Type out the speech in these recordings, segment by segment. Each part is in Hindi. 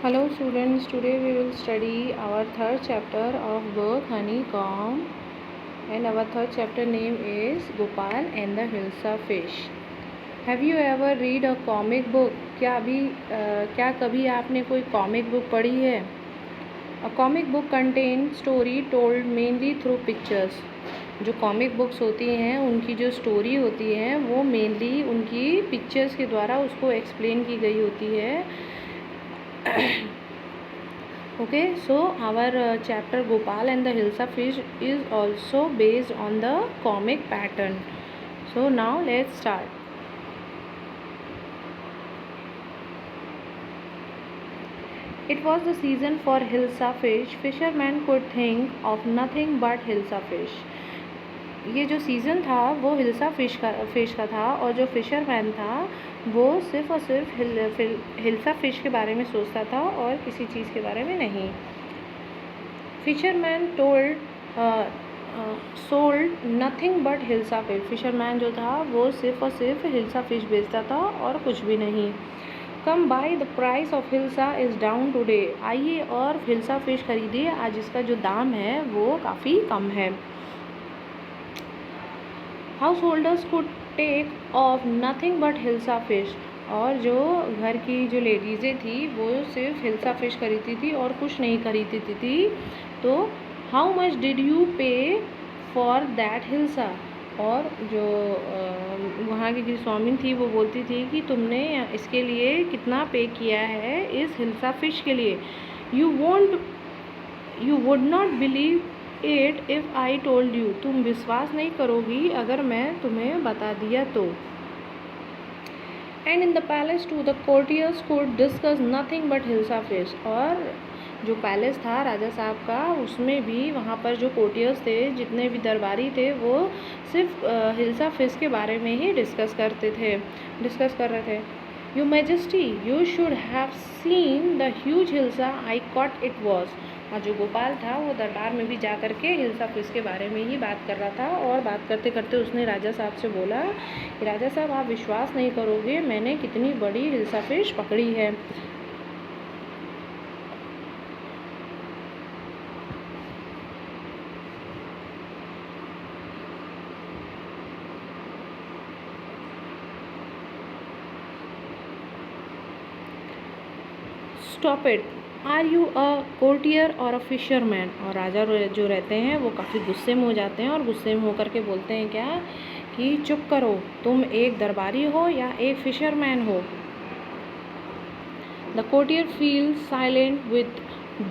Hello students, today we will study our third chapter of book Honeycomb, and our third chapter name is Gopal and the Hilsa Fish. Have you ever read a comic book? क्या कभी आपने कोई कॉमिक बुक पढ़ी है? A comic book contains story told mainly through pictures. जो कॉमिक बुक्स होती हैं उनकी जो स्टोरी होती है वो मेनली उनकी पिक्चर्स के द्वारा उसको एक्सप्लेन की गई होती है. Okay, so our chapter Gopal and the Hilsa Fish is also based on the comic pattern. So now let's start. It was the season for Hilsa Fish. Fishermen could think of nothing but Hilsa Fish. ये जो सीज़न था वो हिल्सा फिश का था, और जो फिशरमैन था वो सिर्फ़ और सिर्फ हिल्सा फ़िश के बारे में सोचता था और किसी चीज़ के बारे में नहीं. Fisherman sold nothing but hilsa fish. Fisherman जो था वो सिर्फ़ और सिर्फ हिल्सा फ़िश बेचता था और कुछ भी नहीं. Come by the price of hilsa is down today. आइए और हिल्सा फ़िश खरीदिए, आज इसका जो दाम है वो काफ़ी कम है. Householders could take of nothing but hilsa fish. और जो घर की जो लेडीज़ें थी वो सिर्फ हिल्सा फ़िश खरीदती थी और कुछ नहीं खरीदती थी. तो हाउ मच डिड यू पे फॉर दैट हिल्सा. और जो वहाँ की जो स्वामिन थी वो बोलती थी कि तुमने इसके लिए कितना पे किया है इस हिल्सा फ़िश के लिए. You would not believe it if I told you. तुम विश्वास नहीं करोगी अगर मैं तुम्हें बता दिया तो. And in the palace to the courtiers could discuss nothing but hilsa fish. और जो पैलेस था राजा साहब का उसमें भी वहाँ पर जो कोर्टियर्स थे, जितने भी दरबारी थे, वो सिर्फ हिल्सा फिश के बारे में ही डिस्कस कर रहे थे. You majesty you should have seen the huge hilsa I cot it was. और जो गोपाल था वो दरबार में भी जा कर के हिल्सा फिश के बारे में ही बात कर रहा था. और बात करते करते उसने राजा साहब से बोला कि राजा साहब आप विश्वास नहीं करोगे मैंने कितनी बड़ी हिल्सा फिश पकड़ी है. Stop it. Are you a courtier or a fisherman. और राजा जो रहते हैं वो काफ़ी गुस्से में हो जाते हैं और गुस्से में होकर के बोलते हैं क्या कि चुप करो, तुम एक दरबारी हो या एक फिशरमैन हो. The courtier feel silent with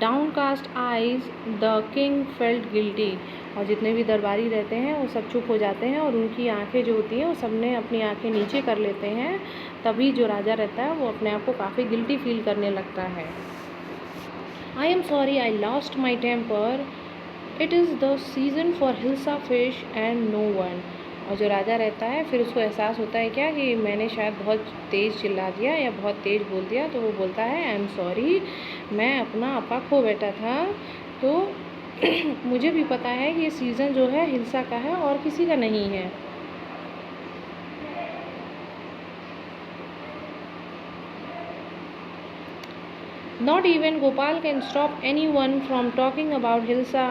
downcast eyes. The king felt guilty. और जितने भी दरबारी रहते हैं वो सब चुप हो जाते हैं और उनकी आंखें जो होती हैं वो सब ने अपनी आंखें नीचे कर लेते हैं. तभी जो राजा रहता है वो अपने आप को काफ़ी गिल्टी फील करने लगता है. I am sorry I lost my temper. It is the season for hilsa fish and no one. और जो राजा रहता है फिर उसको एहसास होता है क्या कि मैंने शायद बहुत तेज़ चिल्ला दिया या बहुत तेज़ बोल दिया. तो वो बोलता है आई एम सॉरी, मैं अपना आपा खो बैठा था. तो मुझे भी पता है कि ये सीज़न जो है हिल्सा का है और किसी का नहीं है. Not even Gopal can stop anyone from talking about Hilsa,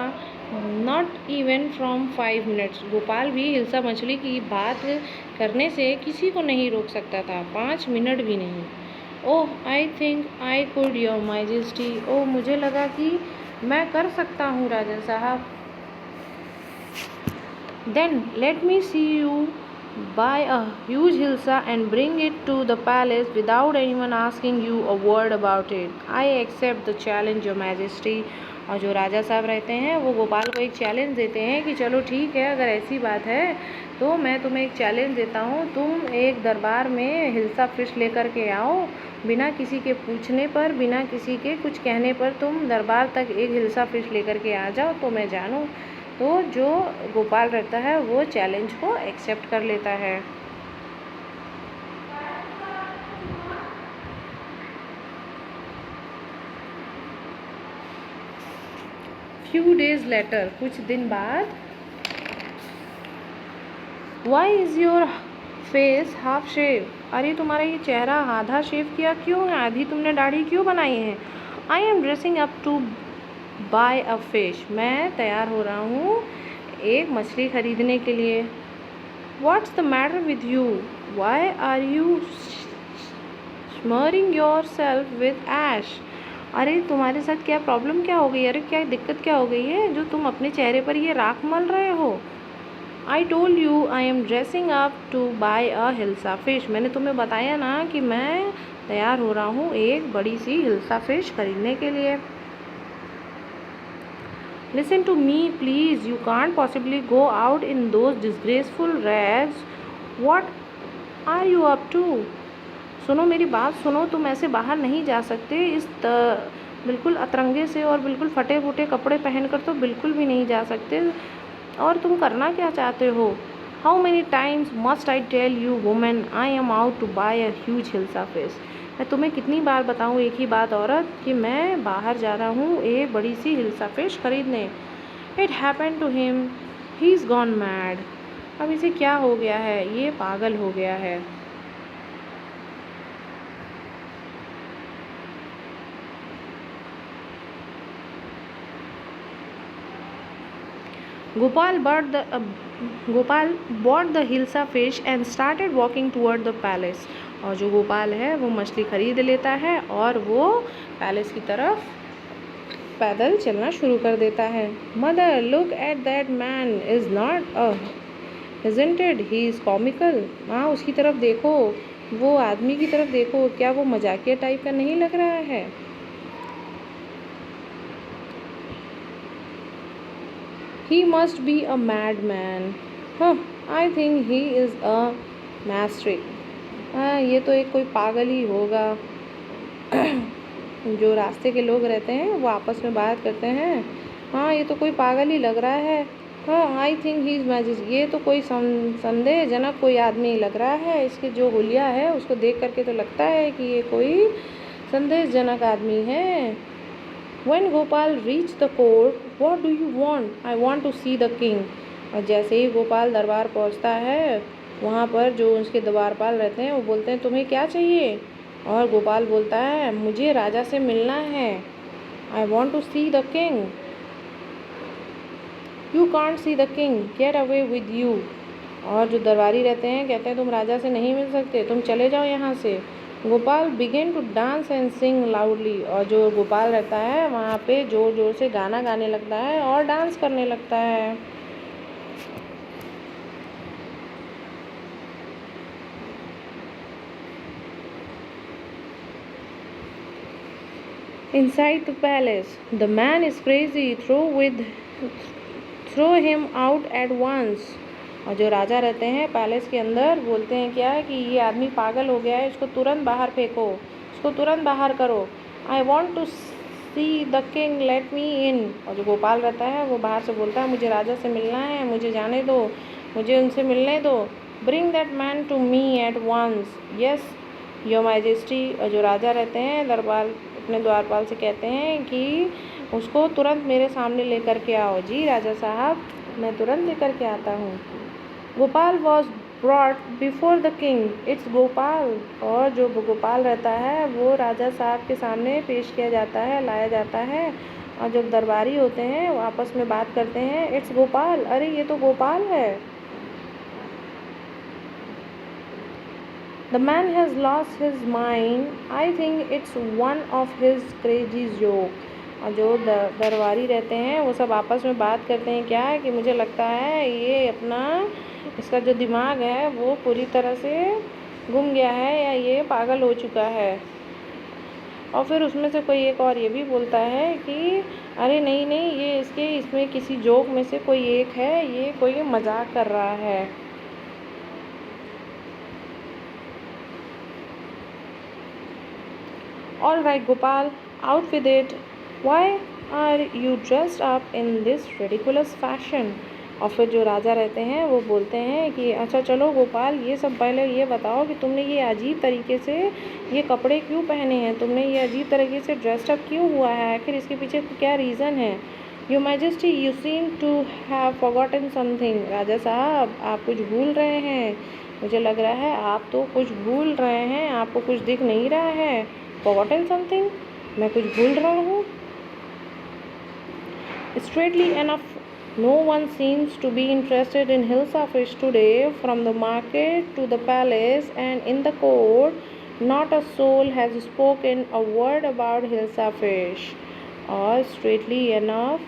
not even from 5 minutes. Gopal भी हिल्सा मछली की बात करने से किसी को नहीं रोक सकता था, 5 मिनट भी नहीं. Oh I think I could your majesty. ओह मुझे लगा कि मैं कर सकता हूँ राजा साहब. Then let me see you buy a huge hilsa and bring it to the palace without anyone asking you a word about it. I accept the challenge, your majesty. और जो राजा साहब रहते हैं वो गोपाल को एक चैलेंज देते हैं कि चलो ठीक है, अगर ऐसी बात है तो मैं तुम्हें एक चैलेंज देता हूँ. तुम एक दरबार में हिल्सा फिश लेकर के आओ, बिना किसी के पूछने पर, बिना किसी के कुछ कहने पर तुम दरबार तक एक हिल्सा फिश लेकर के आ जाओ तो मैं जानूँ. तो जो गोपाल रहता है वो चैलेंज को एक्सेप्ट कर लेता है. फ्यू डेज लेटर, कुछ दिन बाद. Why is your face half shave. अरे तुम्हारा ये चेहरा आधा शेव किया क्यों है, आधी तुमने दाढ़ी क्यों बनाई है. I am dressing up to buy a fish, मैं तैयार हो रहा हूँ एक मछली खरीदने के लिए। What's the matter with you, why are you smearing yourself with ash, अरे तुम्हारे साथ क्या प्रॉब्लम क्या हो गई, अरे क्या दिक्कत क्या हो गई है जो तुम अपने चेहरे पर ये राख मल रहे हो। I told you I am dressing up to buy a hilsa fish, मैंने तुम्हें बताया ना कि मैं तैयार हो रहा हूँ एक बड़ी सी हिल्सा फिश खरीदने के लिए। Listen to me please, you can't possibly go out in those disgraceful rags, what are you up to, सुनो मेरी बात सुनो, तुम ऐसे बाहर नहीं जा सकते, इस बिल्कुल अतरंगे से और बिल्कुल फटे फूटे कपड़े पहनकर तो बिल्कुल भी नहीं जा सकते। और तुम करना क्या चाहते हो। How many times must I tell you women I am out to buy a huge hilsa fish, मैं तुम्हें कितनी बार बताऊँ एक ही बात औरत कि मैं बाहर जा रहा हूँ एक बड़ी सी हिल्सा फिश खरीदने। It happen to him, he is gone mad, अब इसे क्या हो गया है, ये पागल हो गया है। Gopal bought the hilsa fish and started walking toward the palace, और जो गोपाल है वो मछली खरीद लेता है और वो पैलेस की तरफ पैदल चलना शुरू कर देता है। Mother look at that man, is not isn't it, he is comical, हाँ उसकी तरफ देखो, वो आदमी की तरफ देखो, क्या वो मजाकिया टाइप का नहीं लग रहा है। He must be a madman. Huh, I think he is a master. हाँ ये तो एक कोई पागल ही होगा। जो रास्ते के लोग रहते हैं वो आपस में बात करते हैं, हाँ ये तो कोई पागल ही लग रहा है। हाँ I think he is magic, ये तो कोई संदेहजनक कोई आदमी लग रहा है, इसके जो हुलिया है उसको देख करके तो लगता है कि ये कोई संदेहजनक आदमी है। When Gopal reached the court, what do you want? I want to see the king. और जैसे ही गोपाल दरबार पहुंचता है, वहाँ पर जो उसके द्वारपाल रहते हैं वो बोलते हैं तुम्हें क्या चाहिए, और गोपाल बोलता है मुझे राजा से मिलना है। I want to see the king. You can't see the king. Get away with you. और जो दरबारी रहते हैं कहते हैं तुम राजा से नहीं मिल सकते, तुम चले जाओ यहाँ से। Gopal begin to dance and sing loudly, और जो गोपाल रहता है वहाँ पे जोर जोर से गाना गाने लगता है और डांस करने लगता है। Inside the palace, the man is crazy. Throw him out at once. और जो राजा रहते हैं पैलेस के अंदर बोलते हैं क्या कि ये आदमी पागल हो गया है, इसको तुरंत बाहर फेंको, इसको तुरंत बाहर करो। I want to see the king, let me in. और जो गोपाल रहता है वो बाहर से बोलता है मुझे राजा से मिलना है, मुझे जाने दो, मुझे उनसे मिलने दो। Bring that man to me at once, yes your majesty. और जो राजा रहते हैं दरबार अपने द्वारपाल से कहते हैं कि उसको तुरंत मेरे सामने लेकर के आओ। जी राजा साहब, मैं तुरंत लेकर के आता हूँ। Gopal was brought before the king, it's Gopal. और जो गोपाल रहता है वो राजा साहब के सामने पेश किया जाता है, लाया जाता है। और जब दरबारी होते हैं वो आपस में बात करते हैं, इट्स गोपाल, अरे ये तो गोपाल है। The man has lost his mind, I think it's one of his crazy joke. और जो दरबारी रहते हैं वो सब आपस में बात करते हैं क्या कि मुझे लगता है ये अपना इसका जो दिमाग है वो पूरी तरह से गुम गया है या ये पागल हो चुका है। और फिर उसमें से कोई एक और ये भी बोलता है कि अरे नहीं नहीं, ये इसमें किसी जोक में से कोई एक है, ये कोई मजाक कर रहा है। All right Gopal, out with it, why are you dressed up in this ridiculous fashion. और फिर जो राजा रहते हैं वो बोलते हैं कि अच्छा चलो गोपाल, ये सब पहले ये बताओ कि तुमने ये अजीब तरीके से ये कपड़े क्यों पहने हैं, तुमने ये अजीब तरीके से ड्रेस्ड अप क्यों हुआ है, आखिर इसके पीछे क्या रीज़न है। Your majesty, you seem to have forgotten something. राजा साहब आप कुछ भूल रहे हैं, मुझे लग रहा है आप तो कुछ भूल रहे हैं, आपको कुछ दिख नहीं रहा है। फॉरगॉटन समथिंग, मैं कुछ भूल रहा हूँ? Straightly enough, no one seems to be interested in Hilsa fish today. From the market to the palace and in the court, not a soul has spoken a word about Hilsa fish. और straightly enough,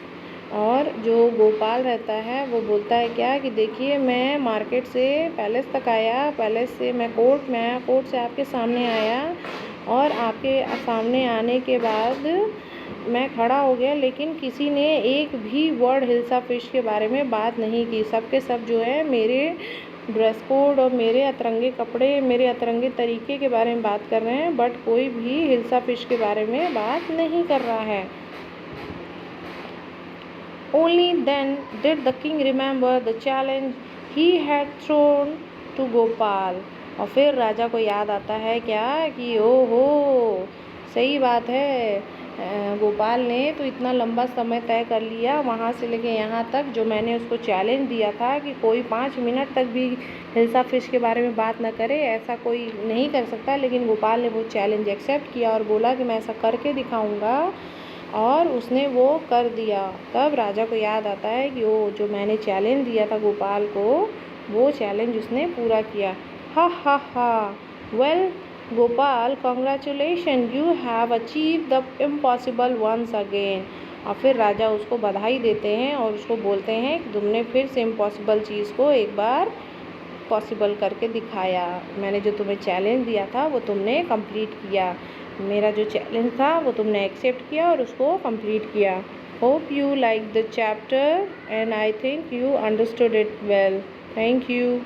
और जो गोपाल रहता है वो बोलता है क्या कि देखिए, मैं मार्केट से पैलेस तक आया, पैलेस से मैं कोर्ट में आया, कोर्ट से आपके सामने आया, और आपके सामने आने के बाद मैं खड़ा हो गया, लेकिन किसी ने एक भी वर्ड हिल्सा फिश के बारे में बात नहीं की। सब के सब जो है मेरे ड्रेस कोड और मेरे अतरंगे कपड़े, मेरे अतरंगे तरीके के बारे में बात कर रहे हैं, बट कोई भी हिल्सा फिश के बारे में बात नहीं कर रहा है। Only then did the king remember the challenge he had thrown to Gopal. और फिर राजा को याद आता है क्या कि ओहो, सही बात है, गोपाल ने तो इतना लंबा समय तय कर लिया वहाँ से लेके यहाँ तक, जो मैंने उसको चैलेंज दिया था कि कोई 5 मिनट तक भी हिल्सा फिश के बारे में बात ना करे, ऐसा कोई नहीं कर सकता। लेकिन गोपाल ने वो चैलेंज एक्सेप्ट किया और बोला कि मैं ऐसा करके दिखाऊंगा, और उसने वो कर दिया। तब राजा को याद आता है कि वो जो मैंने चैलेंज दिया था गोपाल को, वो चैलेंज उसने पूरा किया। Ha ha ha, well Gopal, congratulation, you have achieve the impossible once again. और फिर राजा उसको बधाई देते हैं और उसको बोलते हैं कि तुमने फिर से इम्पॉसिबल चीज़ को एक बार पॉसिबल करके दिखाया। मैंने जो तुम्हें चैलेंज दिया था वो तुमने कंप्लीट किया, मेरा जो चैलेंज था वो तुमने एक्सेप्ट किया और उसको कंप्लीट किया। Hope you like the chapter and I think you understood it well. Thank you.